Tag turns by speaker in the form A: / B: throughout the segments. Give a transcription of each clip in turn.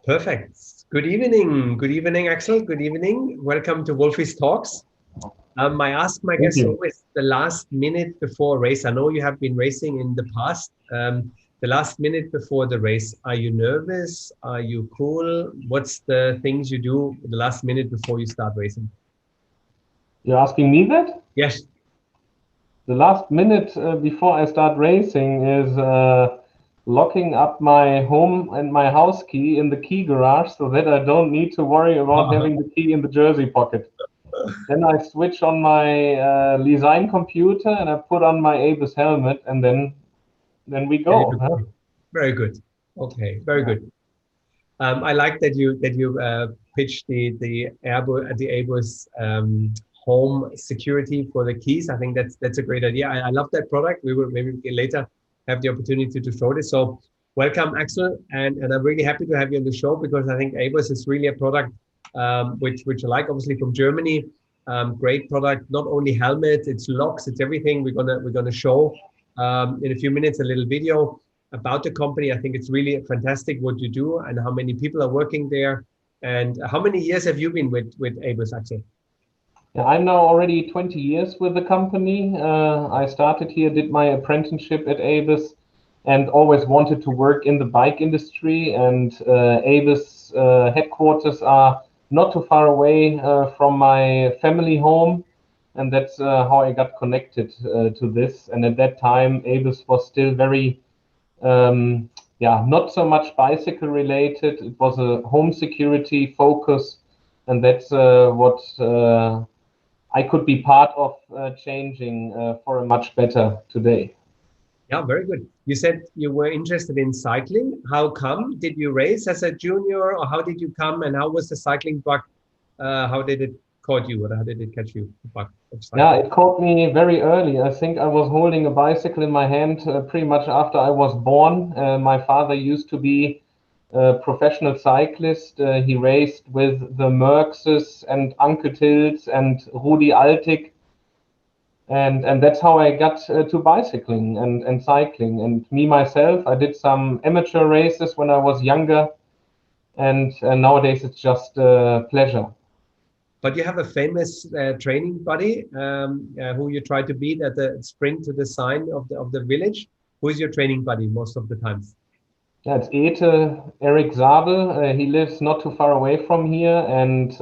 A: Perfect. Good evening. Good evening, Axel. Good evening. Welcome to Wolfi's Talks. I ask my
B: Thank
A: guests
B: you.
A: always the last minute before a race. I know you have been racing in the past. The last minute before the race, are you nervous? Are you cool? What's the things you do the last minute before you start racing?
B: You're asking me that?
A: Yes.
B: The last minute before I start racing is locking up my home and my house key in the key garage so that I don't need to worry about having the key in the jersey pocket. Then I switch on my Design computer and I put on my ABUS helmet and then we go. Huh?
A: Very good. Okay, very good. I like that you pitched the Airbus the ABUS home security for the keys. I think that's a great idea. I love that product. We will maybe later have the opportunity to show this. So welcome, Axel, and I'm really happy to have you on the show because I think ABUS is really a product which I like, obviously from Germany. Great product. Not only helmet, it's locks, it's everything. We're gonna show in a few minutes a little video about the company. I think it's really fantastic what you do and how many people are working there. And how many years have you been with ABUS, Axel?
B: Yeah, I'm now already 20 years with the company. I started here, did my apprenticeship at ABUS, and always wanted to work in the bike industry. And ABUS headquarters are not too far away from my family home, and that's how I got connected to this. And at that time, ABUS was still very, yeah, not so much bicycle related. It was a home security focus, and that's what I could be part of changing for a much better today.
A: Yeah, very good. You said you were interested in cycling. How come? Did you race as a junior, or how did you come? And how was the cycling bug? How did it caught you, or how did it catch you? The bug of
B: Yeah,
A: cycling.
B: it caught me very early. I think I was holding a bicycle in my hand pretty much after I was born. My father used to be a professional cyclist. He raced with the Merckxes and Anquetills and Rudi Altig. And that's how I got to bicycling and cycling. And me myself, I did some amateur races when I was younger, and nowadays it's just a pleasure.
A: But you have a famous training buddy who you try to beat at the sprint to the sign of the village. Who is your training buddy most of the times?
B: Yeah, it's Eric Zabel. He lives not too far away from here, and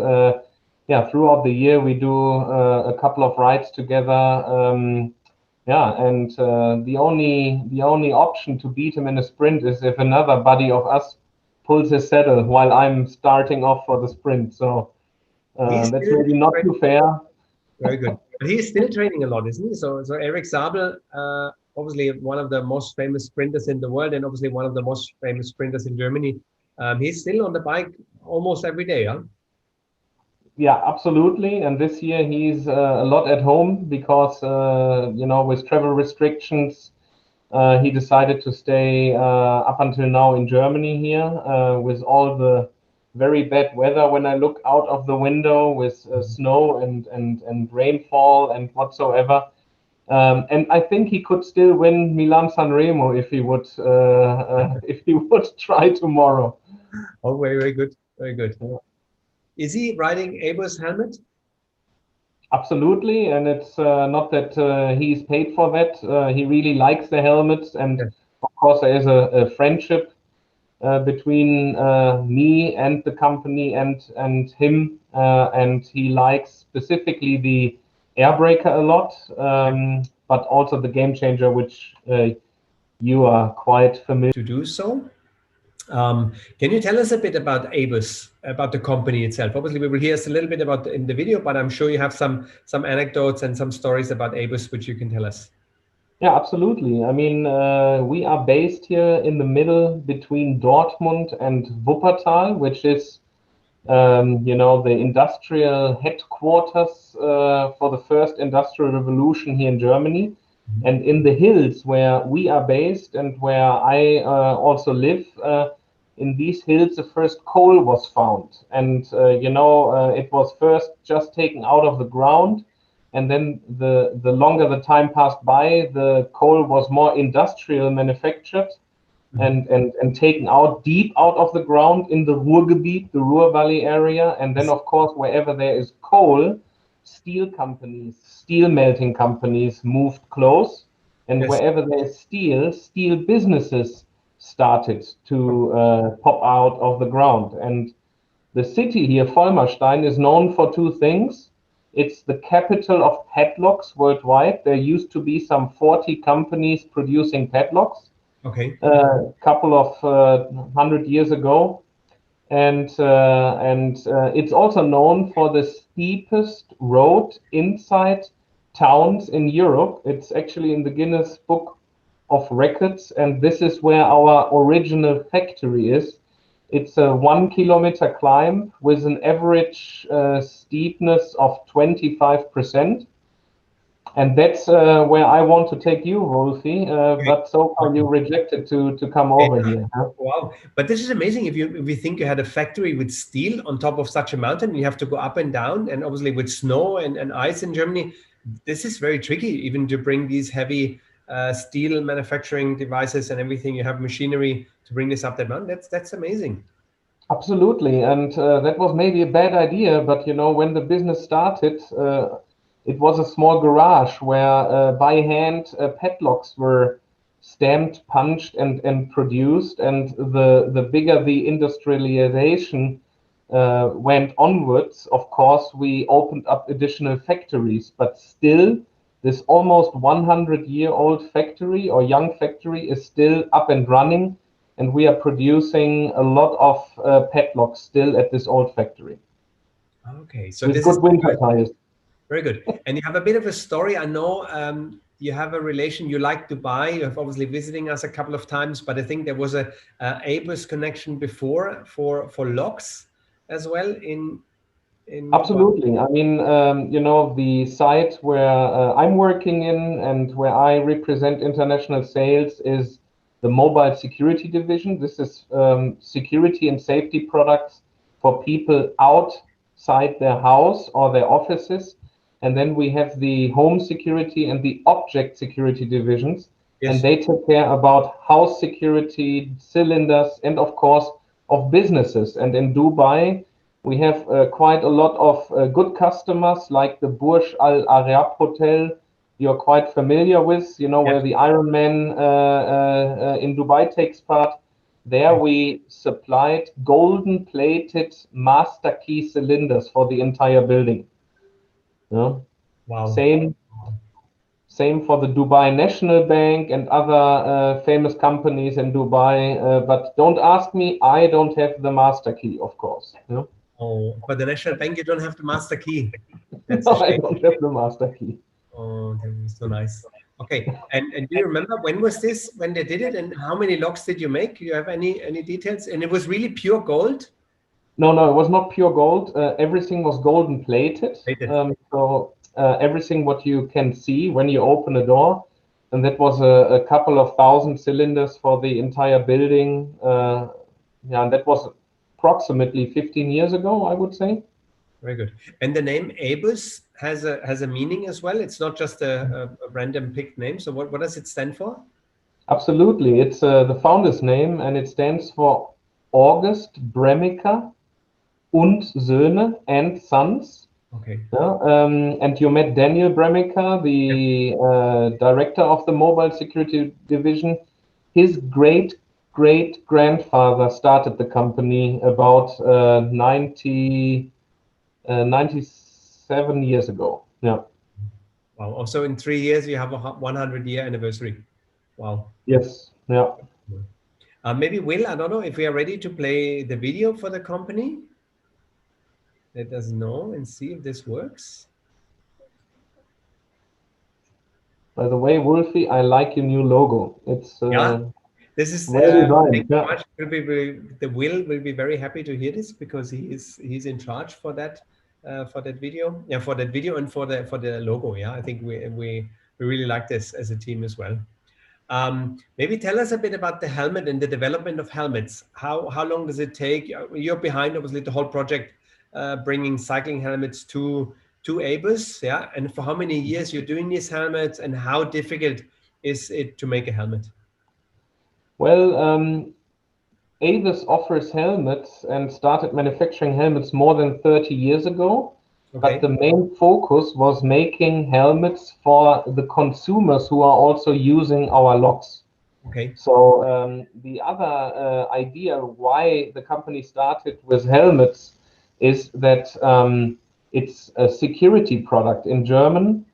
B: yeah, throughout the year we do a couple of rides together. Yeah, and the only option to beat him in a sprint is if another buddy of us pulls his saddle while I'm starting off for the sprint. So
A: He's
B: that's
A: still
B: maybe not too fair.
A: very good. But he's still training a lot, isn't he? So Eric Zabel, obviously one of the most famous sprinters in the world, and obviously one of the most famous sprinters in Germany. He's still on the bike almost every day, huh?
B: Yeah, absolutely. And this year he's a lot at home because with travel restrictions, he decided to stay up until now in Germany here with all the very bad weather. When I look out of the window with snow and rainfall and whatsoever, and I think he could still win Milan San Remo if he would if he would try tomorrow.
A: Oh, very, very good. Very good. Is he riding ABUS helmet?
B: Absolutely, and it's not that he's paid for that. He really likes the helmets, and
A: Yeah.
B: of course there is a friendship between me and the company and him, and he likes specifically the airbreaker a lot, but also the game changer, which you are quite familiar.
A: To do so. Can you tell us a bit about ABUS, about the company itself? Obviously, we will hear us a little bit about in the video, but I'm sure you have some anecdotes and some stories about ABUS which you can tell us.
B: Yeah, absolutely. I mean, we are based here in the middle between Dortmund and Wuppertal, which is the industrial headquarters for the first industrial revolution here in Germany. And in the hills where we are based and where I also live, in these hills, the first coal was found. And, it was first just taken out of the ground. And then the longer the time passed by, the coal was more industrial manufactured. and taken out deep out of the ground in the Ruhrgebiet, the Ruhr Valley area. And then, of course, wherever there is coal, steel companies, steel melting companies moved close. And wherever there's steel, steel businesses started to pop out of the ground. And the city here, Vollmerstein, is known for two things. It's the capital of padlocks worldwide. There used to be some 40 companies producing padlocks.
A: Okay.
B: A couple of 100 years ago, and it's also known for the steepest road inside towns in Europe. It's actually in the Guinness Book of Records, and this is where our original factory is. It's a 1 kilometer climb with an average steepness of 25%. And that's where I want to take you, Wolfi, but so far you rejected to come over here. Huh?
A: Wow, but this is amazing. If you think you had a factory with steel on top of such a mountain, you have to go up and down, and obviously with snow and ice in Germany, this is very tricky even to bring these heavy steel manufacturing devices and everything. You have machinery to bring this up that mountain. That's amazing.
B: Absolutely, and that was maybe a bad idea, but you know, when the business started, it was a small garage where by hand padlocks were stamped, punched, and produced. And the bigger the industrialization went onwards, of course, we opened up additional factories. But still, this almost 100-year-old factory or young factory is still up and running. And we are producing a lot of padlocks still at this old factory.
A: Okay, so
B: with
A: this
B: good
A: is
B: winter tires.
A: Very good. And you have a bit of a story. I know you have a relation. You like Dubai. You have obviously visiting us a couple of times, but I think there was a ABUS connection before for locks as well in
B: Absolutely.
A: Dubai.
B: I mean, you know, the site where I'm working in and where I represent international sales is the mobile security division. This is security and safety products for people outside their house or their offices. And then we have the home security and the object security divisions.
A: Yes.
B: And they take care about house security, cylinders, and of course, of businesses. And in Dubai, we have quite a lot of good customers like the Burj Al Arab Hotel. You're quite familiar with, you know, where the Iron Man in Dubai takes part. There we supplied golden plated master key cylinders for the entire building. Yeah.
A: Wow.
B: Same for the Dubai National Bank and other famous companies in Dubai. But don't ask me, I don't have the master key, of course. Yeah.
A: Oh, but the National Bank, you don't have the master key. That's
B: no, I don't have the master key.
A: Oh, that was so nice. Okay, and do you remember when was this, when they did it, and how many locks did you make? Do you have any details? And it was really pure gold?
B: No, it was not pure gold. Everything was golden plated. So everything what you can see when you open a door, and that was a couple of thousand cylinders for the entire building. Yeah, and that was approximately 15 years ago, I would say.
A: Very good. And the name ABUS has a meaning as well. It's not just a random picked name. So what does it stand for?
B: Absolutely, it's the founder's name, and it stands for August Bremiker und Söhne and Sons.
A: Okay.
B: And you met Daniel Bremiker, the director of the mobile security division. His great-great-grandfather started the company about 97 years ago. Yeah.
A: Wow. Also, in 3 years, you have a 100-year anniversary. Wow.
B: Yes. Yeah.
A: Maybe Will, I don't know if we are ready to play the video for the company. Let us know and see if this works.
B: By the way, Wolfi, I like your new logo. It's
A: this is
B: well designed.
A: thank you very much. The Will will be very happy to hear this because he's in charge for that video. Yeah, for that video and for the logo. Yeah, I think we really like this as a team as well. Maybe tell us a bit about the helmet and the development of helmets. How long does it take? You're behind obviously the whole project, bringing cycling helmets to ABUS, yeah. And for how many years you're doing these helmets, and how difficult is it to make a helmet?
B: Well, ABUS offers helmets and started manufacturing helmets more than 30 years ago.
A: Okay.
B: But the main focus was making helmets for the consumers who are also using our locks.
A: Okay.
B: So the other idea why the company started with helmets is that it's a security product. In German,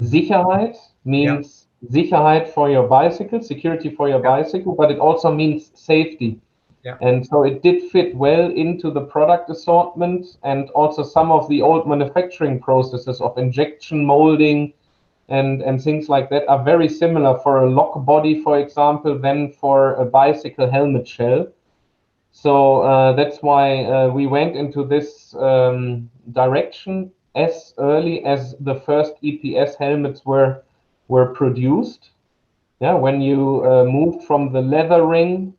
B: Sicherheit means Sicherheit for your bicycle, security for your bicycle, but it also means safety.
A: Yeah.
B: And so it did fit well into the product assortment, and also some of the old manufacturing processes of injection molding and things like that are very similar for a lock body, for example, than for a bicycle helmet shell. So that's why we went into this direction as early as the first EPS helmets were produced. Yeah, when you moved from the leather ring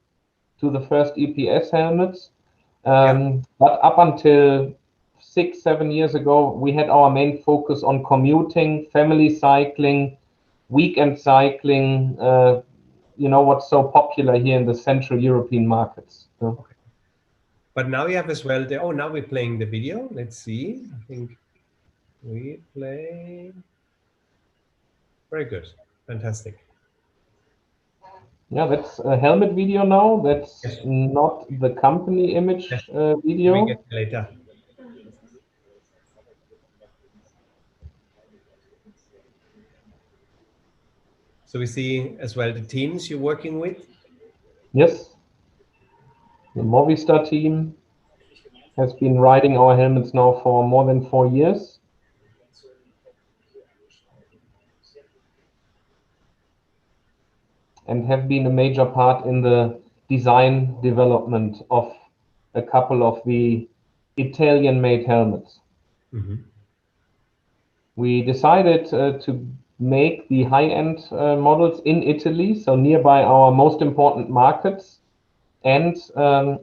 B: to the first EPS helmets. But up until 6-7 years ago, we had our main focus on commuting, family cycling, weekend cycling, what's so popular here in the Central European markets.
A: Okay. But now you have as well the, now we're playing the video. Let's see. I think we play. Very good. Fantastic.
B: Yeah, that's a helmet video now. That's not the company image video.
A: We get later. So we see as well the teams you're working with.
B: Yes. The Movistar team has been riding our helmets now for more than 4 years. And have been a major part in the design development of a couple of the Italian-made helmets. We decided to make the high-end models in Italy, so nearby our most important markets, and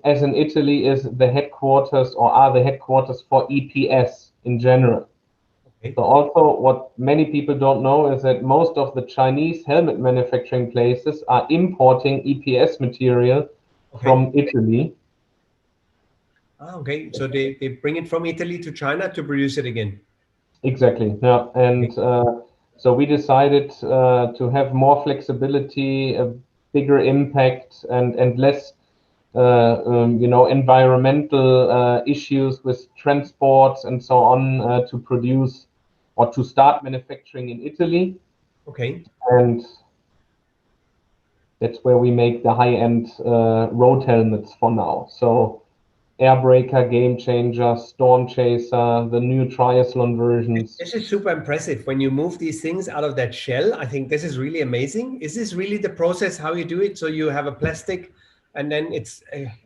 B: as in Italy is the headquarters, or are the headquarters for EPS in general. So also what many people don't know is that most of the Chinese helmet manufacturing places are importing EPS material from Italy.
A: Okay, so they bring it from Italy to China to produce it again.
B: Exactly, yeah. And so we decided to have more flexibility, a bigger impact, and less environmental issues with transports and so on to produce or to start manufacturing in Italy.
A: Okay.
B: And that's where we make the high-end road helmets for now. So Airbreaker, Game Changer, Stormchaser, the new triathlon versions.
A: This is super impressive when you move these things out of that shell. I think this is really amazing. Is this really the process how you do it? So you have a plastic and then it's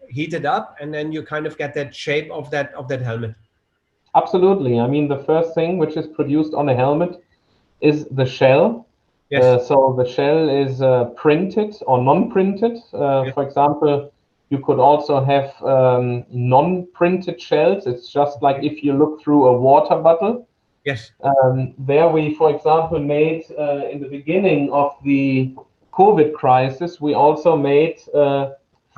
A: heated up and then you kind of get that shape of that helmet.
B: Absolutely. I mean, the first thing which is produced on a helmet is the shell.
A: Yes.
B: So the shell is printed or non-printed. For example, you could also have non-printed shells. It's just like if you look through a water bottle.
A: Yes.
B: There we, for example, made in the beginning of the COVID crisis, we also made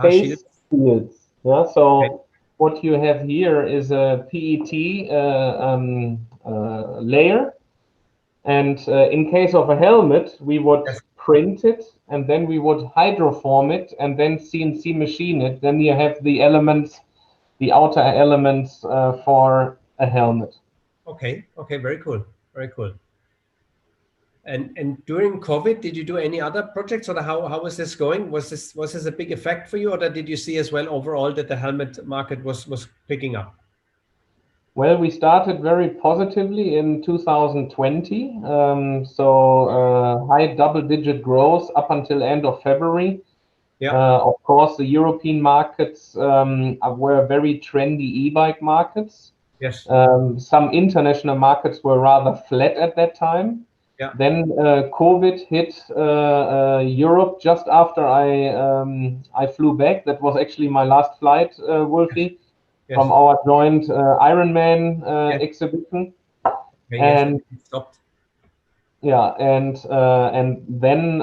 B: face shields. Yeah. So what you have here is a PET layer. And in case of a helmet, we would print it and then we would hydroform it and then CNC machine it. Then you have the elements, the outer elements for a helmet.
A: Okay. Okay. Very cool. Very cool. And during COVID, did you do any other projects, or how was this going? Was this a big effect for you, or did you see as well overall that the helmet market was picking up?
B: Well, we started very positively in 2020. High double-digit growth up until end of February. Of course, the European markets were very trendy e-bike markets.
A: Yes.
B: Some international markets were rather flat at that time.
A: Yeah.
B: Then COVID hit Europe just after I flew back. That was actually my last flight, Wolfi, from our joint Ironman exhibition.
A: And it stopped.
B: Yeah, and then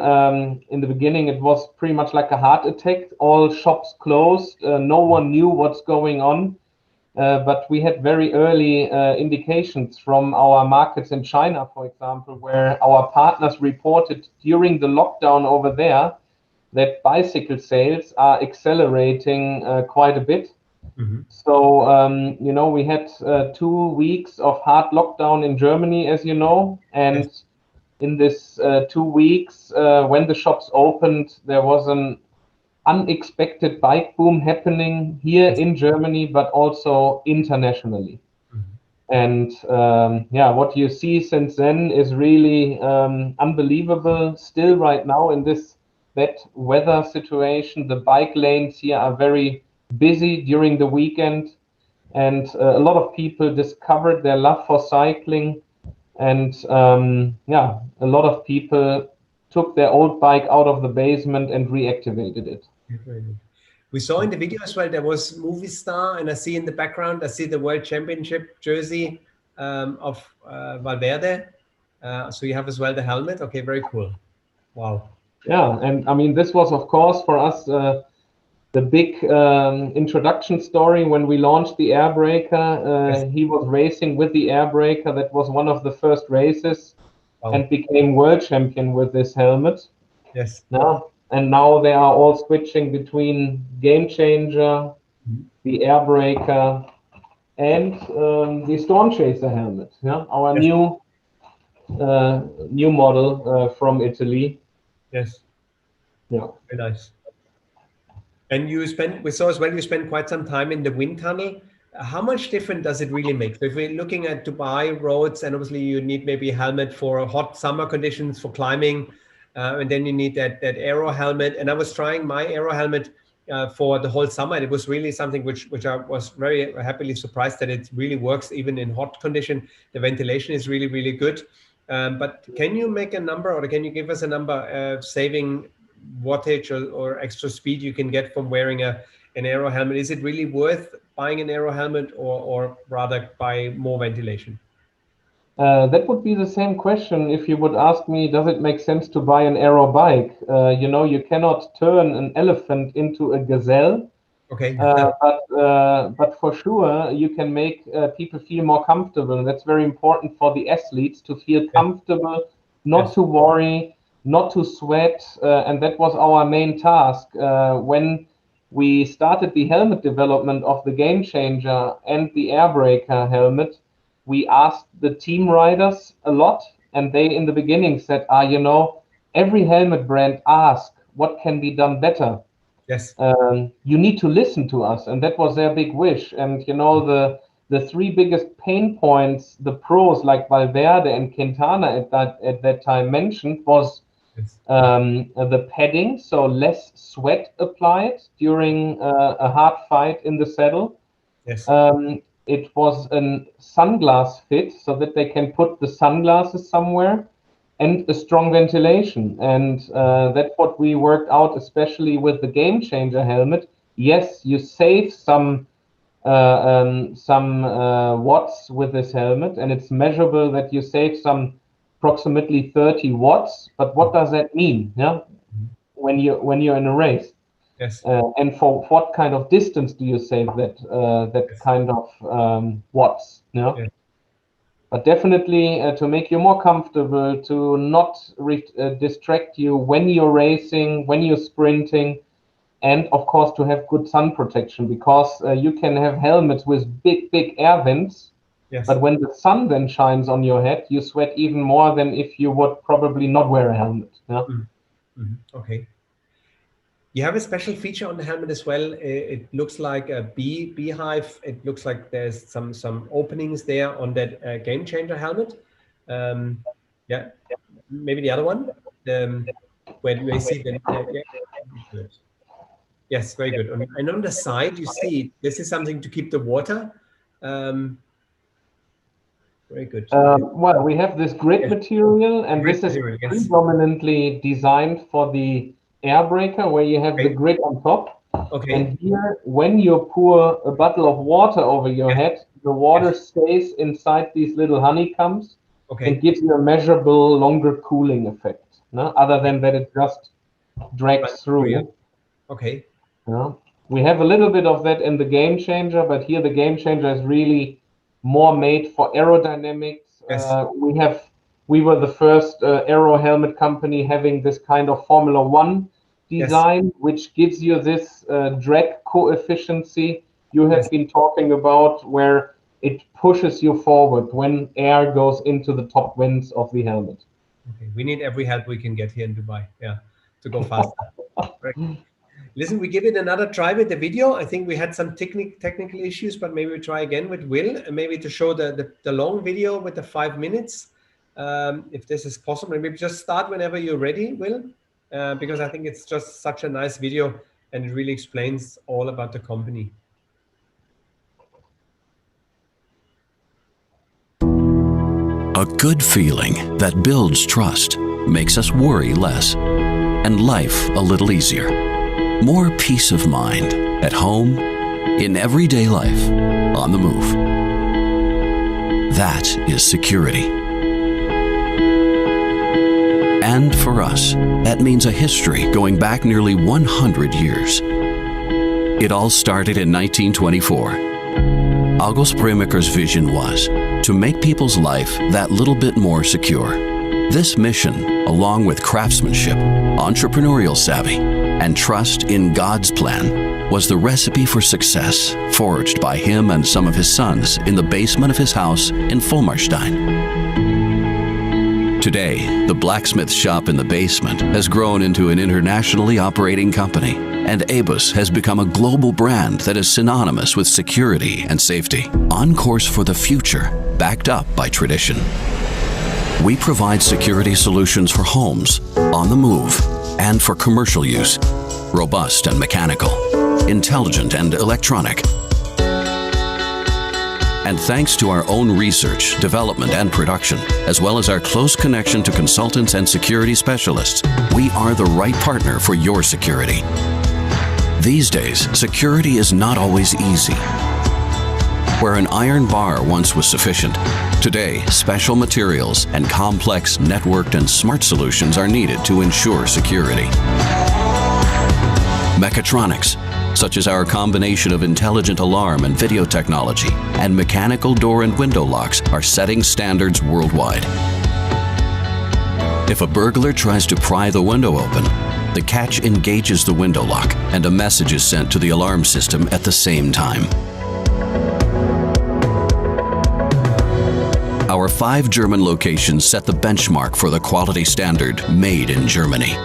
B: in the beginning it was pretty much like a heart attack. All shops closed. No one knew what's going on. But we had very early indications from our markets in China, for example, where our partners reported during the lockdown over there that bicycle sales are accelerating quite a bit. So, we had 2 weeks of hard lockdown in Germany, as you know, and in this 2 weeks, when the shops opened, there was an unexpected bike boom happening here in Germany, but also internationally. And yeah, what you see since then is really unbelievable. Still, right now in this wet weather situation, the bike lanes here are very busy during the weekend, and a lot of people discovered their love for cycling. And yeah, a lot of people took their old bike out of the basement and reactivated it.
A: We saw in the video as well, there was movie star, and I see in the background, I see the World Championship jersey of Valverde. So you have as well the helmet. Okay, very cool. Wow.
B: Yeah, and I mean, this was, of course, for us, the big introduction story when we launched the Airbreaker. He was racing with the Airbreaker. That was one of the first races, and became world champion with this helmet.
A: Yes.
B: And now they are all switching between Game Changer, the Airbreaker, and the Stormchaser helmet. Yeah, our new model from Italy.
A: Yes.
B: Yeah.
A: Very nice. And we saw as well, you spent quite some time in the wind tunnel. How much different does it really make? So if we're looking at Dubai roads, and obviously you need maybe a helmet for hot summer conditions for climbing, and then you need that aero helmet. And I was trying my aero helmet for the whole summer. And it was really something which I was very happily surprised that it really works even in hot condition. The ventilation is really, really good. But can you make a number, or can you give us a number saving wattage or extra speed you can get from wearing an aero helmet? Is it really worth buying an aero helmet, or rather buy more ventilation?
B: That would be the same question if you would ask me, does it make sense to buy an aero bike? You cannot turn an elephant into a gazelle.
A: Okay.
B: But for sure, you can make people feel more comfortable. And that's very important for the athletes to feel comfortable, not to worry, not to sweat. And that was our main task. When we started the helmet development of the Game Changer and the Airbreaker helmet, we asked the team riders a lot. And they, in the beginning, said, every helmet brand asks, what can be done better?
A: Yes.
B: You need to listen to us, and that was their big wish. And the three biggest pain points the pros like Valverde and Quintana at that time mentioned was the padding, so less sweat applied during a hard fight in the saddle.
A: Yes.
B: It was a sunglass fit, so that they can put the sunglasses somewhere, and a strong ventilation. And that's what we worked out, especially with the Game Changer helmet. Yes, you save some watts with this helmet, and it's measurable that you save approximately 30 watts. But what does that mean? Yeah, when you're in a race.
A: Yes.
B: And for what kind of distance do you save that kind of watts? Yeah. Yeah. But definitely to make you more comfortable, to not distract you when you're racing, when you're sprinting, and of course to have good sun protection, because you can have helmets with big air vents. Yes. But when the sun then shines on your head, you sweat even more than if you would probably not wear a helmet. Yeah?
A: Okay. You have a special feature on the helmet as well. It looks like a beehive. It looks like there's some openings there on that Game Changer helmet. Yeah, maybe the other one. Where we see the yes, very good. And on the side, you see this is something to keep the water. Very good.
B: Well, we have this grid material, and this is predominantly designed for the Airbreaker, where you have the grid on top. Okay. And here, when you pour a bottle of water over your head, the water stays inside these little honeycombs.
A: Okay.
B: and gives you a measurable, longer cooling effect. No? Other than that, it just drags through.
A: Okay.
B: Yeah. We have a little bit of that in the Game Changer, but here the Game Changer is really more made for aerodynamics.
A: Yes.
B: We were the first aero helmet company having this kind of Formula One design, which gives you this drag coefficiency you have been talking about, where it pushes you forward when air goes into the top winds of the helmet.
A: Okay. We need every help we can get here in Dubai, to go faster. Right. Listen, we give it another try with the video. I think we had some technical issues, but maybe we try again with Will, and maybe to show the long video with the 5 minutes, if this is possible. Maybe just start whenever you're ready, Will, because I think it's just such a nice video, and it really explains all about the company.
C: A good feeling that builds trust, makes us worry less, and life a little easier. More peace of mind at home, in everyday life, on the move. That is security. And for us, that means a history going back nearly 100 years. It all started in 1924. August Bremaker's vision was to make people's life that little bit more secure. This mission, along with craftsmanship, entrepreneurial savvy, and trust in God's plan, was the recipe for success forged by him and some of his sons in the basement of his house in Fulmarstein. Today, the blacksmith shop in the basement has grown into an internationally operating company, and ABUS has become a global brand that is synonymous with security and safety, on course for the future, backed up by tradition. We provide security solutions for homes, on the move, and for commercial use, robust and mechanical, intelligent and electronic. And thanks to our own research, development, and production, as well as our close connection to consultants and security specialists, we are the right partner for your security. These days, security is not always easy. Where an iron bar once was sufficient, today special materials and complex networked and smart solutions are needed to ensure security. Mechatronics, such as our combination of intelligent alarm and video technology, and mechanical door and window locks are setting standards worldwide. If a burglar tries to pry the window open, the catch engages the window lock and a message is sent to the alarm system at the same time. Our 5 German locations set the benchmark for the quality standard made in Germany.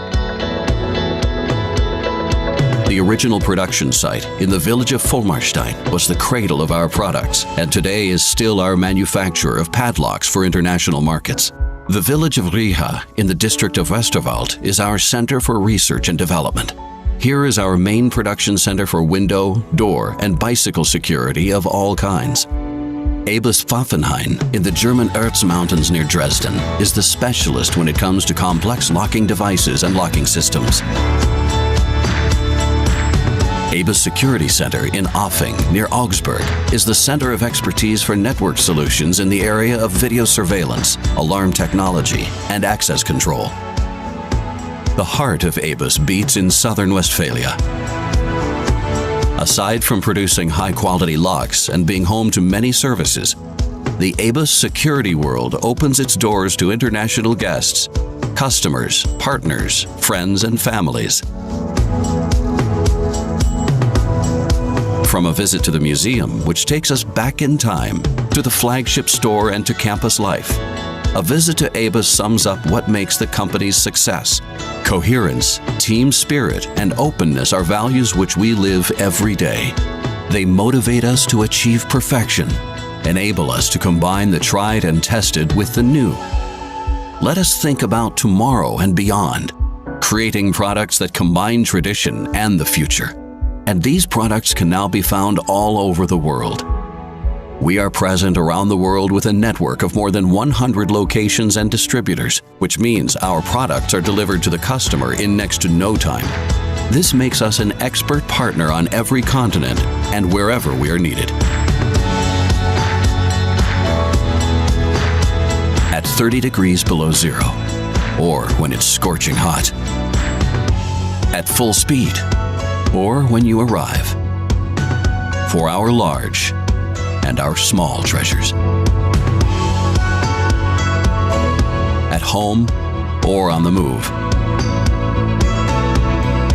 C: The original production site in the village of Fulmarstein was the cradle of our products, and today is still our manufacturer of padlocks for international markets. The village of Rieha in the district of Westerwald is our center for research and development. Here is our main production center for window, door, and bicycle security of all kinds. ABUS Pfaffenhain in the German Erz Mountains near Dresden is the specialist when it comes to complex locking devices and locking systems. ABUS Security Center in Offing near Augsburg is the center of expertise for network solutions in the area of video surveillance, alarm technology, and access control. The heart of ABUS beats in southern Westphalia. Aside from producing high-quality locks and being home to many services, the ABUS security world opens its doors to international guests, customers, partners, friends, and families. From a visit to the museum, which takes us back in time, to the flagship store and to campus life, a visit to ABUS sums up what makes the company's success. Coherence, team spirit, and openness are values which we live every day. They motivate us to achieve perfection, enable us to combine the tried and tested with the new. Let us think about tomorrow and beyond, creating products that combine tradition and the future. And these products can now be found all over the world. We are present around the world with a network of more than 100 locations and distributors, which means our products are delivered to the customer in next to no time. This makes us an expert partner on every continent and wherever we are needed. At at 30 degrees below zero, or when it's scorching hot, at full speed, or when you arrive, for our large and our small treasures, at home or on the move.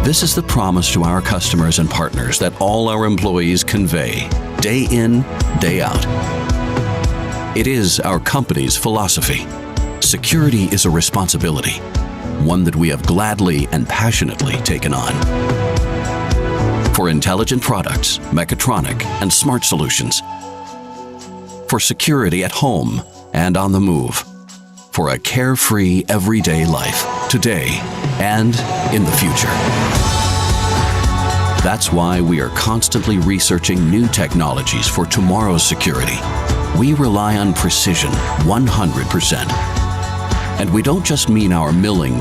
C: This is the promise to our customers and partners that all our employees convey, day in, day out. It is our company's philosophy. Security is a responsibility, one that we have gladly and passionately taken on. For intelligent products, mechatronic, and smart solutions. For security at home and on the move. For a carefree everyday life, today and in the future. That's why we are constantly researching new technologies for tomorrow's security. We rely on precision 100%. And we don't just mean our milling,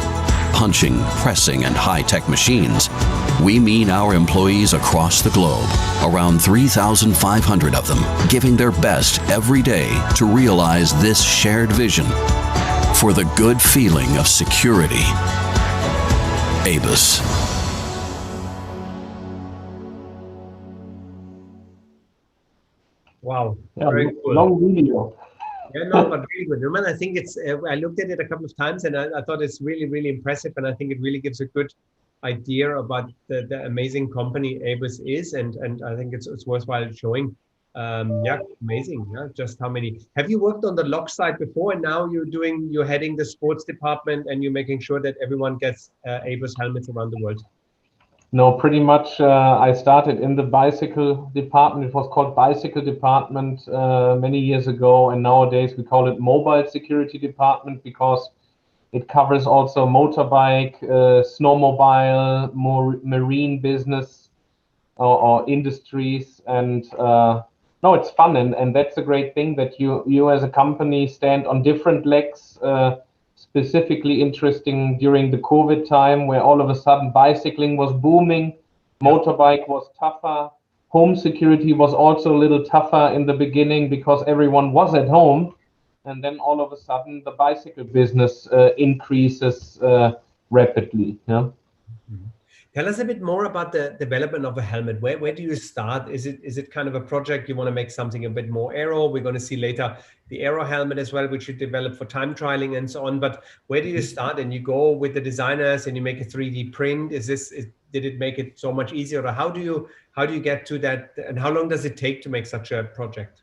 C: punching, pressing, and high-tech machines. We mean our employees across the globe, around 3,500 of them, giving their best every day to realize this shared vision for the good feeling of security. ABUS.
A: Wow,
B: Yeah,
A: very cool.
B: long video.
A: Yeah, no, but really good. Roman, I think it's, I looked at it a couple of times and I thought it's really, really impressive. And I think it really gives a good idea about the amazing company ABUS is. And I think it's worthwhile showing. Yeah, amazing. Yeah, just how many. Have you worked on the lock side before? And now you're heading the sports department and you're making sure that everyone gets ABUS helmets around the world?
B: No, pretty much. I started in the bicycle department. It was called bicycle department many years ago, and nowadays we call it mobile security department because it covers also motorbike, snowmobile, more marine business or industries. And no, it's fun, and that's a great thing that you as a company stand on different legs. Specifically interesting during the COVID time, where all of a sudden bicycling was booming, motorbike was tougher, home security was also a little tougher in the beginning because everyone was at home, and then all of a sudden the bicycle business increases rapidly. Yeah.
A: Tell us a bit more about the development of a helmet. Where do you start? Is it kind of a project you want to make something a bit more aero? We're going to see later the aero helmet as well, which you develop for time trialing and so on. But where do you start? And you go with the designers and you make a 3D print. Did it make it so much easier? Or how do you get to that? And how long does it take to make such a project?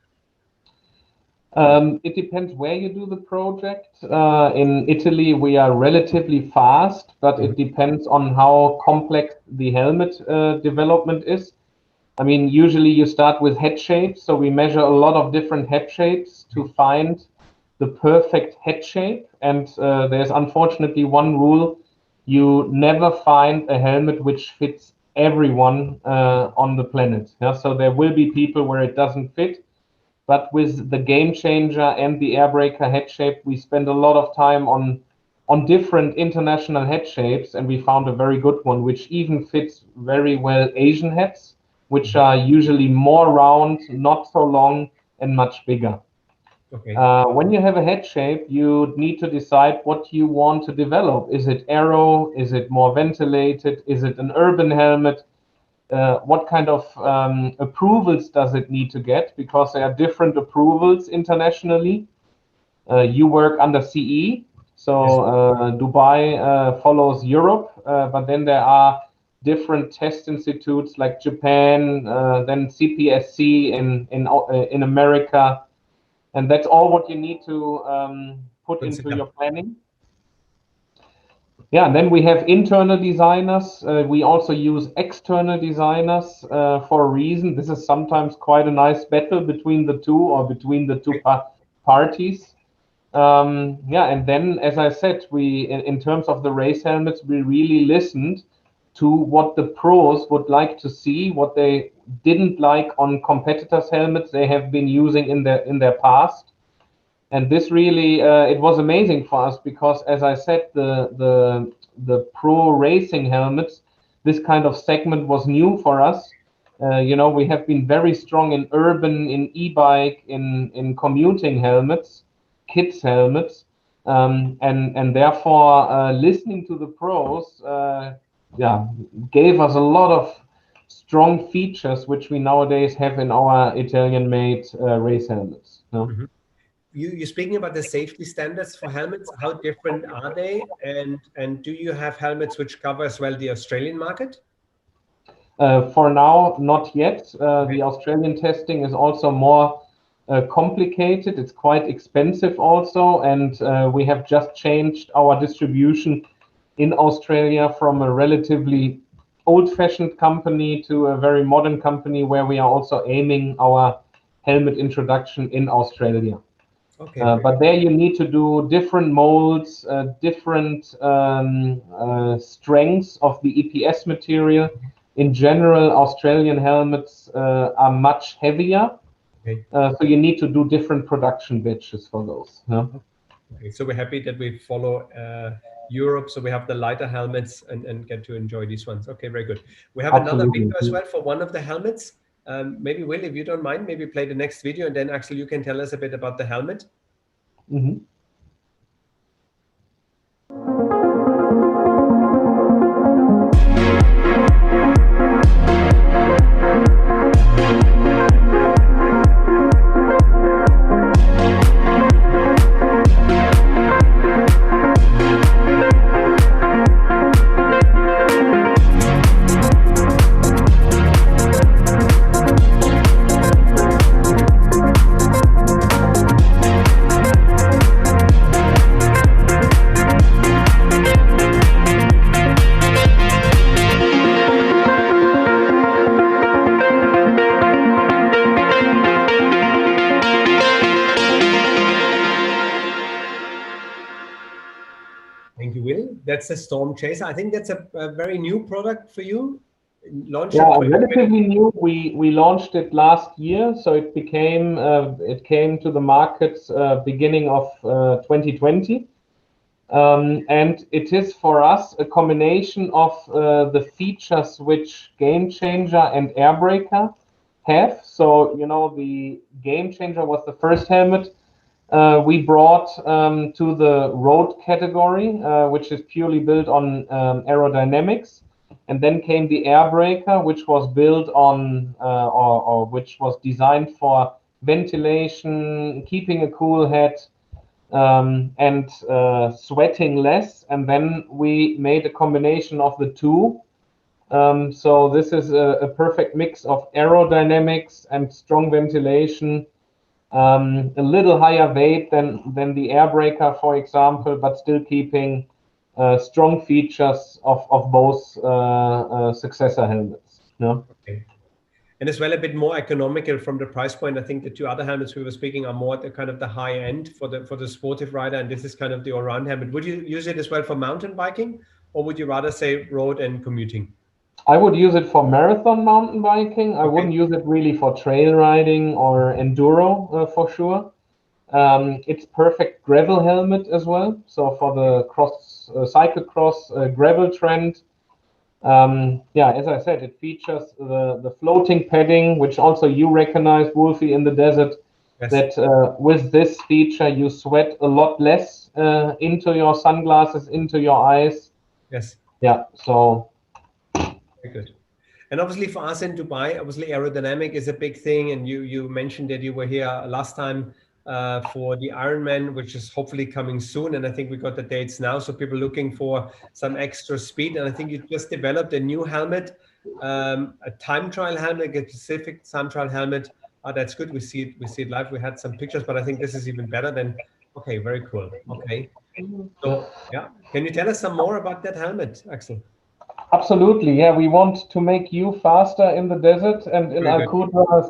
B: It depends where you do the project. In Italy, we are relatively fast, but it depends on how complex the helmet development is. I mean, usually you start with head shapes, so we measure a lot of different head shapes to find the perfect head shape. And there's unfortunately one rule: you never find a helmet which fits everyone on the planet. Yeah? So there will be people where it doesn't fit. But with the Game Changer and the Airbreaker head shape, we spend a lot of time on different international head shapes, and we found a very good one, which even fits very well Asian heads, which are usually more round, not so long, and much bigger.
A: Okay.
B: When you have a head shape, you need to decide what you want to develop. Is it aero? Is it more ventilated? Is it an urban helmet? What kind of approvals does it need to get? Because there are different approvals internationally. You work under CE, so Dubai follows Europe, but then there are different test institutes like Japan, then CPSC in America, and that's all what you need to put into your planning. Yeah, and then we have internal designers. We also use external designers for a reason. This is sometimes quite a nice battle between the two or between the two parties. Yeah, and then, as I said, in terms of the race helmets, we really listened to what the pros would like to see, what they didn't like on competitors' helmets they have been using in their past. And this really, it was amazing for us because, as I said, the pro racing helmets, this kind of segment was new for us. You know, we have been very strong in urban, in e-bike, in commuting helmets, kids helmets. and therefore listening to the pros, gave us a lot of strong features which we nowadays have in our Italian-made race helmets.
A: Mm-hmm. You're speaking about the safety standards for helmets. How different are they? And do you have helmets which cover as well the Australian market?
B: For now, not yet. The Australian testing is also more complicated. It's quite expensive also, and we have just changed our distribution in Australia from a relatively old-fashioned company to a very modern company where we are also aiming our helmet introduction in Australia.
A: Okay,
B: but there you need to do different molds, different strengths of the EPS material. In general, Australian helmets are much heavier.
A: Okay.
B: So you need to do different production batches for those. Yeah?
A: Okay, so we're happy that we follow Europe, so we have the lighter helmets and get to enjoy these ones. Okay, very good. We have another video as well for one of the helmets. Maybe Will, if you don't mind, maybe play the next video, and then Axel, you can tell us a bit about the helmet.
B: Mm-hmm.
A: Thank you, Will. That's a Stormchaser. I think that's a very new product for you.
B: Launched relatively new. We launched it last year, so it became it came to the markets beginning of 2020, and it is for us a combination of the features which Game Changer and Airbreaker have. So you know, the Game Changer was the first helmet we brought to the road category, which is purely built on aerodynamics. And then came the Airbreaker, which was built on, or which was designed for ventilation, keeping a cool head, and sweating less. And then we made a combination of the two. So this is a perfect mix of aerodynamics and strong ventilation. A little higher weight than the Airbreaker, for example, but still keeping strong features of both successor helmets. No?
A: Okay. And as well, a bit more economical from the price point. I think the two other helmets we were speaking are more at the kind of the high end for the sportive rider, and this is kind of the all-round helmet. Would you use it as well for mountain biking, or would you rather say road and commuting?
B: I would use it for marathon mountain biking. I wouldn't use it really for trail riding or enduro for sure. It's perfect gravel helmet as well. So for the cyclocross gravel trend, as I said, it features the floating padding, which also you recognize, Wolfi, in the desert. Yes. That with this feature you sweat a lot less into your sunglasses, into your eyes.
A: Yes.
B: Yeah. So.
A: Very good. And obviously for us in Dubai, obviously aerodynamic is a big thing. And you mentioned that you were here last time for the Ironman, which is hopefully coming soon. And I think we got the dates now. So people looking for some extra speed. And I think you just developed a new helmet, a time trial helmet, a specific time trial helmet. That's good. We see it live. We had some pictures, but I think this is even better than, okay, very cool. Okay. So yeah, can you tell us some more about that helmet, Axel?
B: Absolutely, yeah. We want to make you faster in the desert and in Al-Qudra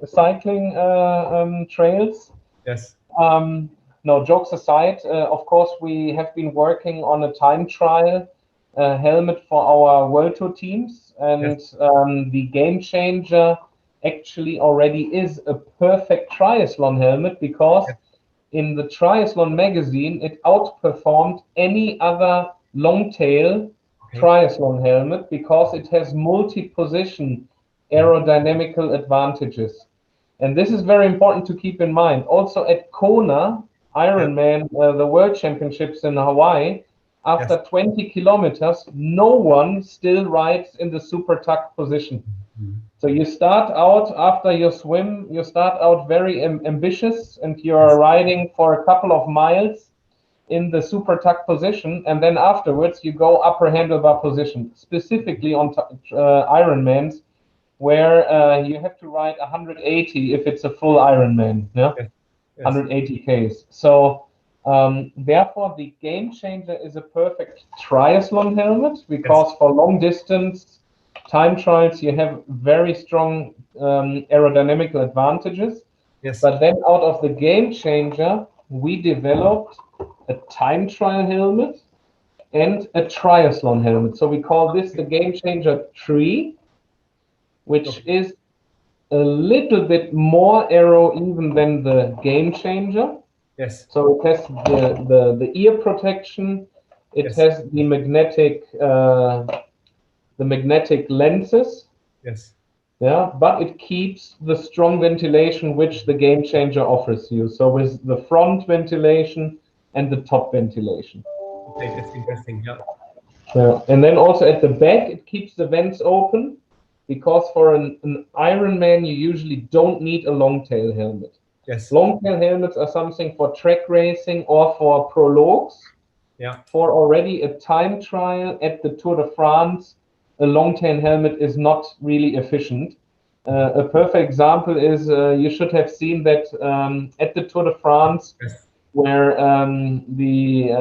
B: cycling trails.
A: Yes.
B: No, jokes aside, of course, we have been working on a time trial helmet for our World Tour teams, and yes. The Game Changer actually already is a perfect triathlon helmet because yes. in the Triathlon magazine, it outperformed any other long tail triathlon helmet because it has multi-position aerodynamical advantages. And this is very important to keep in mind. Also at Kona, Ironman, the World Championships in Hawaii, after
A: Yes.
B: 20 kilometers, no one still rides in the super tuck position. So you start out after your swim, you start out very ambitious, and you're riding for a couple of miles in the super tuck position, and then afterwards you go upper handlebar position, specifically on Ironmans, where you have to ride 180 if it's a full Ironman, yeah,
A: Yes. Yes.
B: 180 Ks. So therefore, the Game Changer is a perfect triathlon helmet, because for long distance time trials you have very strong aerodynamical advantages.
A: Yes.
B: But then out of the Game Changer, we developed a time trial helmet and a triathlon helmet. So we call this the Game Changer 3, which is a little bit more aero even than the Game Changer.
A: Yes.
B: So it has the ear protection. It
A: Yes.
B: has the magnetic lenses.
A: Yes.
B: Yeah, but it keeps the strong ventilation which the Game Changer offers you. So with the front ventilation and the top ventilation.
A: Okay, that's interesting. Yeah.
B: Yeah. And then also at the back, it keeps the vents open, because for an Ironman, you usually don't need a long tail helmet.
A: Yes.
B: Long tail helmets are something for track racing or for prologues.
A: Yeah.
B: For already a time trial at the Tour de France, a long tail helmet is not really efficient. A perfect example is you should have seen that at the Tour de France,
A: Yes.
B: where the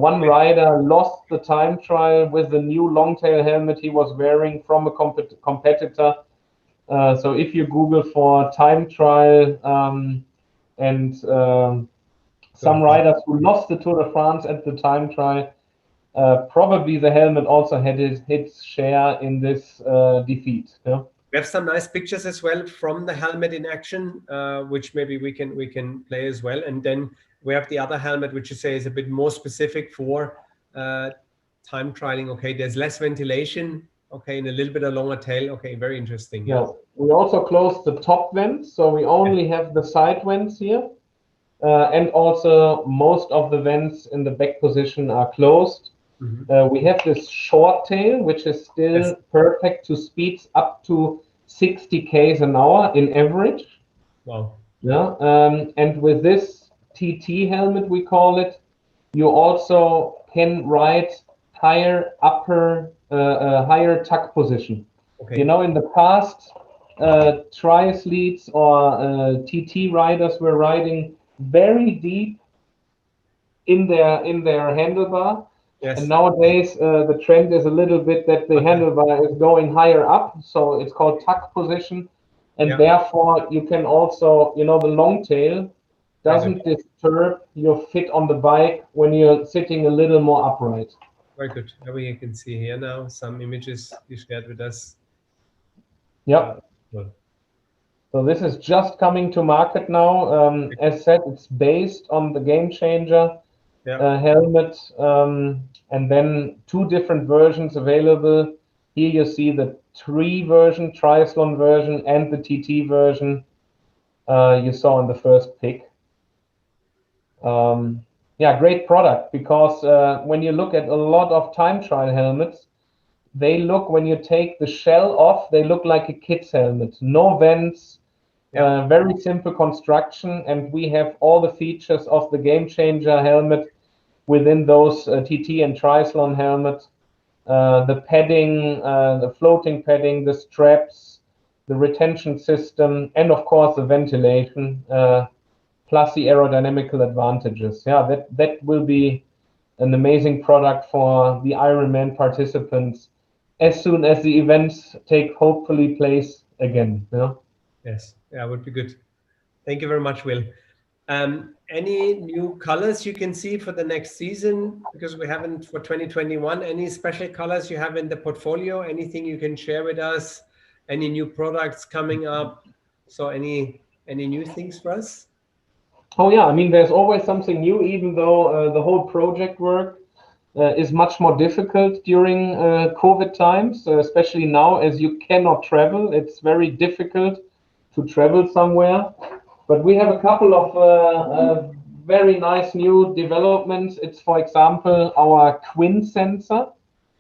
B: one rider lost the time trial with the new long tail helmet he was wearing from a competitor. So if you Google for time trial and some riders who lost the Tour de France at the time trial, probably the helmet also had its share in this defeat. Yeah?
A: We have some nice pictures as well from the helmet in action, which maybe we can play as well. And then we have the other helmet, which you say is a bit more specific for time trialing. Okay, there's less ventilation. Okay, and a little bit of longer tail. Okay, very interesting.
B: Yeah. We also closed the top vents, so we only have the side vents here. And also most of the vents in the back position are closed. We have this short tail, which is still perfect to speeds up to 60 Ks an hour in average.
A: Wow.
B: Yeah. And with this TT helmet, we call it, you also can ride higher tuck position.
A: Okay.
B: You know, in the past, triathletes or TT riders were riding very deep in their handlebar.
A: Yes.
B: And nowadays, the trend is a little bit that the handlebar is going higher up, so it's called tuck position. And therefore, you can also, you know, the long tail doesn't disturb your fit on the bike when you're sitting a little more upright.
A: Very good. Maybe you can see here now some images you shared with us.
B: Yep. So this is just coming to market now. As said, it's based on the Game Changer helmet, and then 2 different versions available. Here you see the 3 version, triathlon version, and the TT version you saw in the first pick. Yeah, great product, because when you look at a lot of time trial helmets, they look, when you take the shell off, they look like a kid's helmet. No vents, very simple construction, and we have all the features of the Game Changer helmet within those TT and triathlon helmets. The padding, the floating padding, the straps, the retention system, and of course the ventilation, plus the aerodynamical advantages. Yeah, that will be an amazing product for the Ironman participants as soon as the events take hopefully place again. Yeah.
A: Yes, yeah, would be good. Thank you very much, Will. Any new colors you can see for the next season? Because we haven't for 2021. Any special colors you have in the portfolio? Anything you can share with us? Any new products coming up? So any new things for us?
B: Oh yeah, I mean, there's always something new, even though the whole project work is much more difficult during COVID times, especially now as you cannot travel. It's very difficult to travel somewhere. But we have a couple of very nice new developments. It's, for example, our Quinn sensor,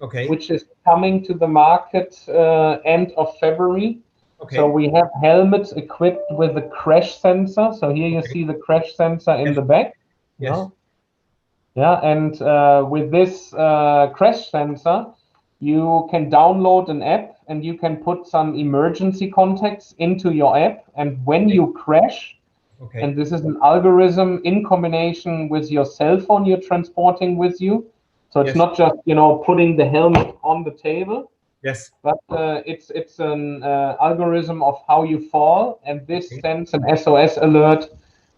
A: Okay.
B: which is coming to the market end of February.
A: Okay.
B: So we have helmets equipped with a crash sensor. So here you see the crash sensor in the back.
A: Yes.
B: Yeah, and with this crash sensor, you can download an app and you can put some emergency contacts into your app. And when you crash, and this is an algorithm in combination with your cell phone you're transporting with you. So it's not just, you know, putting the helmet on the table.
A: Yes.
B: But it's an algorithm of how you fall, and this sends an SOS alert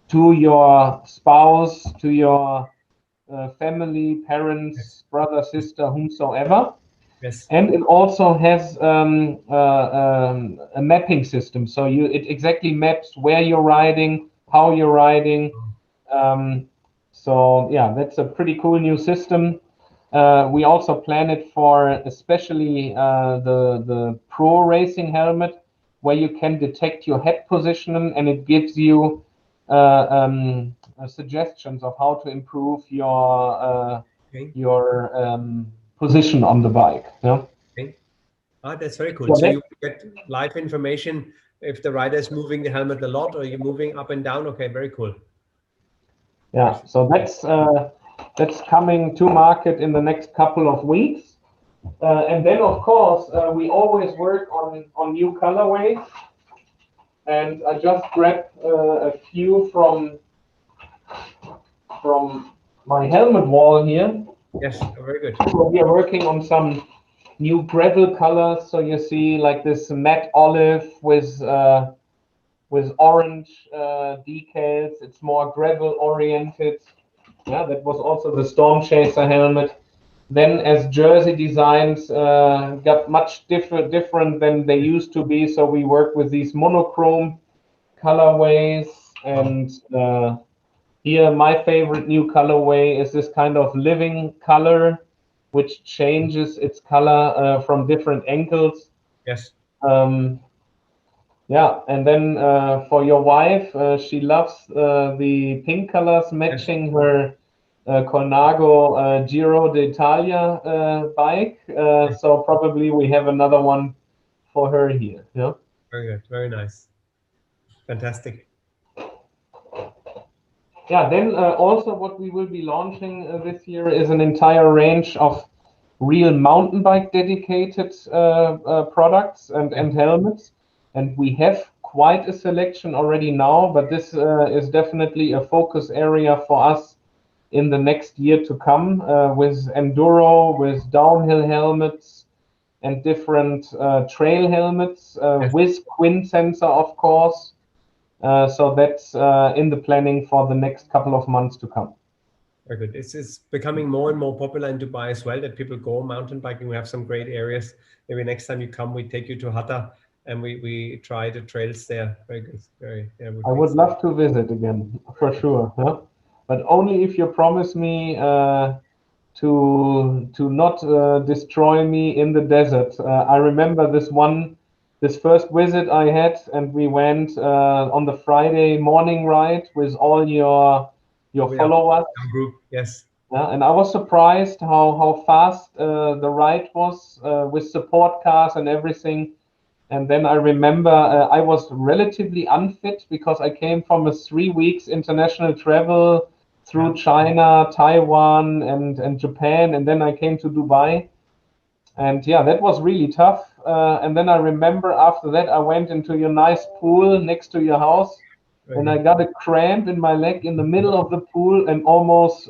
B: to your spouse, to your family, parents, brother, sister, whomsoever.
A: Yes.
B: And it also has a mapping system. So it exactly maps where you're riding, how you're riding. So yeah, that's a pretty cool new system. We also plan it for especially the pro racing helmet, where you can detect your head position, and it gives you suggestions of how to improve your position on the bike. Yeah.
A: Okay. That's very cool.
B: Yeah,
A: So you get live information if the rider is moving the helmet a lot, or you're moving up and down. Okay, very cool.
B: Yeah, so that's coming to market in the next couple of weeks. And then, of course, we always work on new colorways. And I just grabbed a few from my helmet wall here.
A: Yes, very good.
B: So we are working on some new Breville colors. So you see like this matte olive with orange decals. It's more gravel oriented. Yeah, that was also the Stormchaser helmet. Then as jersey designs got much different than they used to be. So we work with these monochrome colorways. And here my favorite new colorway is this kind of living color, which changes its color from different angles.
A: Yes.
B: Yeah, and then for your wife, she loves the pink colors matching her Colnago Giro d'Italia bike. So probably we have another one for her here. Yeah.
A: Very good. Very nice. Fantastic.
B: Yeah. Then also what we will be launching this year is an entire range of real mountain bike dedicated products and helmets. And we have quite a selection already now, but this is definitely a focus area for us in the next year to come with enduro, with downhill helmets and different trail helmets with Quinn sensor, of course. So that's in the planning for the next couple of months to come.
A: Very good. It's becoming more and more popular in Dubai as well, that people go mountain biking. We have some great areas. Maybe next time you come, we take you to Hatta and we try the trails there. Very good.
B: I would love to visit again, for sure. Huh? But only if you promise me to not destroy me in the desert. I remember this first visit I had, and we went on the Friday morning ride with all your followers.
A: Group, yes.
B: Yeah, and I was surprised how fast the ride was with support cars and everything. And then I remember I was relatively unfit because I came from a 3 weeks international travel through China, Taiwan, and Japan, and then I came to Dubai. And yeah, that was really tough. And then I remember after that I went into your nice pool next to your house, and I got a cramp in my leg in the middle of the pool and almost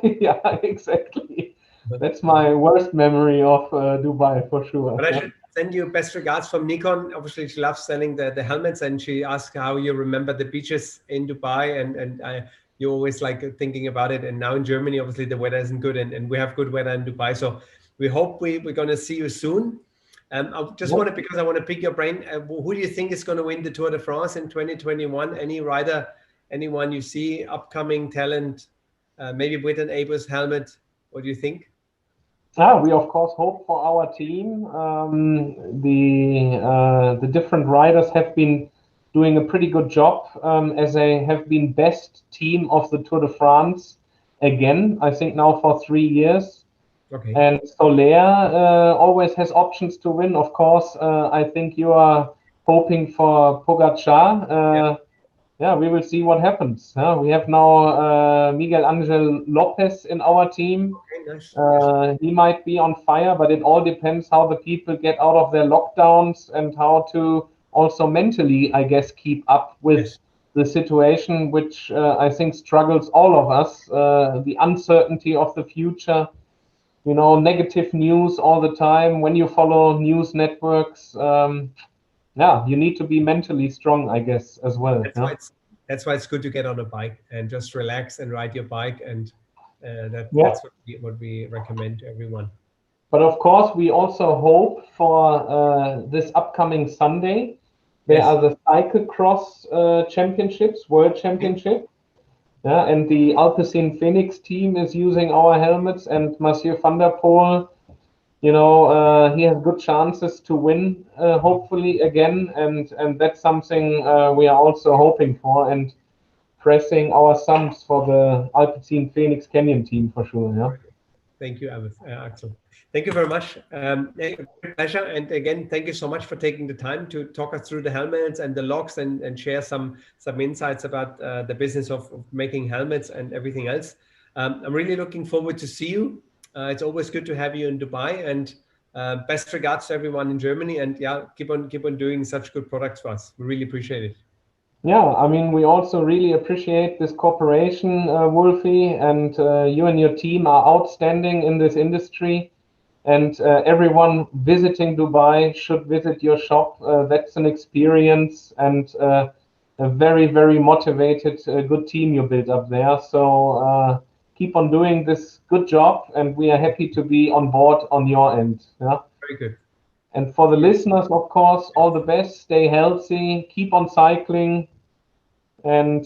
B: yeah, exactly. That's my worst memory of Dubai, for sure.
A: But I should send you best regards from Nikon. Obviously, she loves selling the helmets, and she asked how you remember the beaches in Dubai, and you always like thinking about it. And now in Germany, obviously, the weather isn't good, and we have good weather in Dubai. So we hope we're going to see you soon. I just want to, because I want to pick your brain, who do you think is going to win the Tour de France in 2021? Any rider, anyone you see, upcoming talent, maybe with an ABUS helmet? What do you think?
B: We of course hope for our team. The different riders have been doing a pretty good job, as they have been best team of the Tour de France again, I think now for 3 years.
A: Okay.
B: And Soler always has options to win. Of course, I think you are hoping for Pogacar. Yeah, we will see what happens. We have now Miguel Angel Lopez in our team.
A: Okay, nice.
B: He might be on fire, but it all depends how the people get out of their lockdowns and how to also mentally, I guess, keep up with the situation, which I think struggles all of us. The uncertainty of the future, you know, negative news all the time. When you follow news networks, yeah, you need to be mentally strong, I guess, as well.
A: That's why it's good to get on a bike and just relax and ride your bike, and that's what we recommend to everyone.
B: But of course, we also hope for this upcoming Sunday. There are the cyclocross championships, world championship. Yeah, and the Alpecin Phoenix team is using our helmets, and Mathieu van der Poel, you know, he has good chances to win, hopefully again, and that's something we are also hoping for, and pressing our thumbs for the Alpecin Phoenix Canyon team for sure. Yeah.
A: Thank you, Axel. Thank you very much. Great pleasure. And again, thank you so much for taking the time to talk us through the helmets and the locks, and share some insights about the business of making helmets and everything else. I'm really looking forward to see you. It's always good to have you in Dubai, and best regards to everyone in Germany. And yeah, keep on doing such good products for us. We really appreciate it.
B: Yeah, I mean, we also really appreciate this cooperation, Wolfi, and you and your team are outstanding in this industry. And everyone visiting Dubai should visit your shop. That's an experience, and a very, very motivated, good team you built up there. So keep on doing this good job, and we are happy to be on board on your end. Yeah.
A: Very good.
B: And for the listeners, of course, all the best. Stay healthy. Keep on cycling. And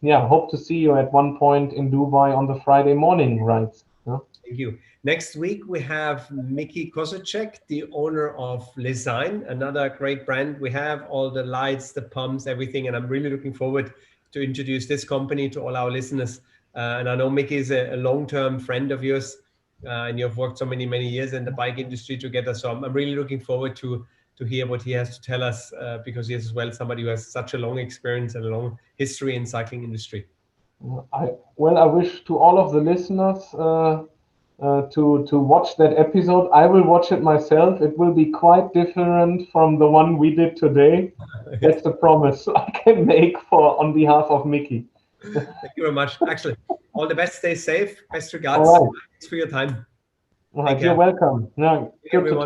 B: yeah, hope to see you at one point in Dubai on the Friday morning rides. Yeah?
A: Thank you. Next week, we have Mickey Kozacek, the owner of Lesign, another great brand. We have all the lights, the pumps, everything. And I'm really looking forward to introduce this company to all our listeners. And I know Mickey is a long-term friend of yours, and you've worked so many years in the bike industry together. So I'm really looking forward to hear what he has to tell us, because he is as well somebody who has such a long experience and a long history in cycling industry.
B: I wish to all of the listeners to watch that episode. I will watch it myself. It will be quite different from the one we did today. That's the promise I can make on behalf of Mickey.
A: Thank you very much. Actually, all the best. Stay safe. Best regards.
B: All right.
A: Thanks for your time.
B: All right, you're welcome. Yeah, good to talk.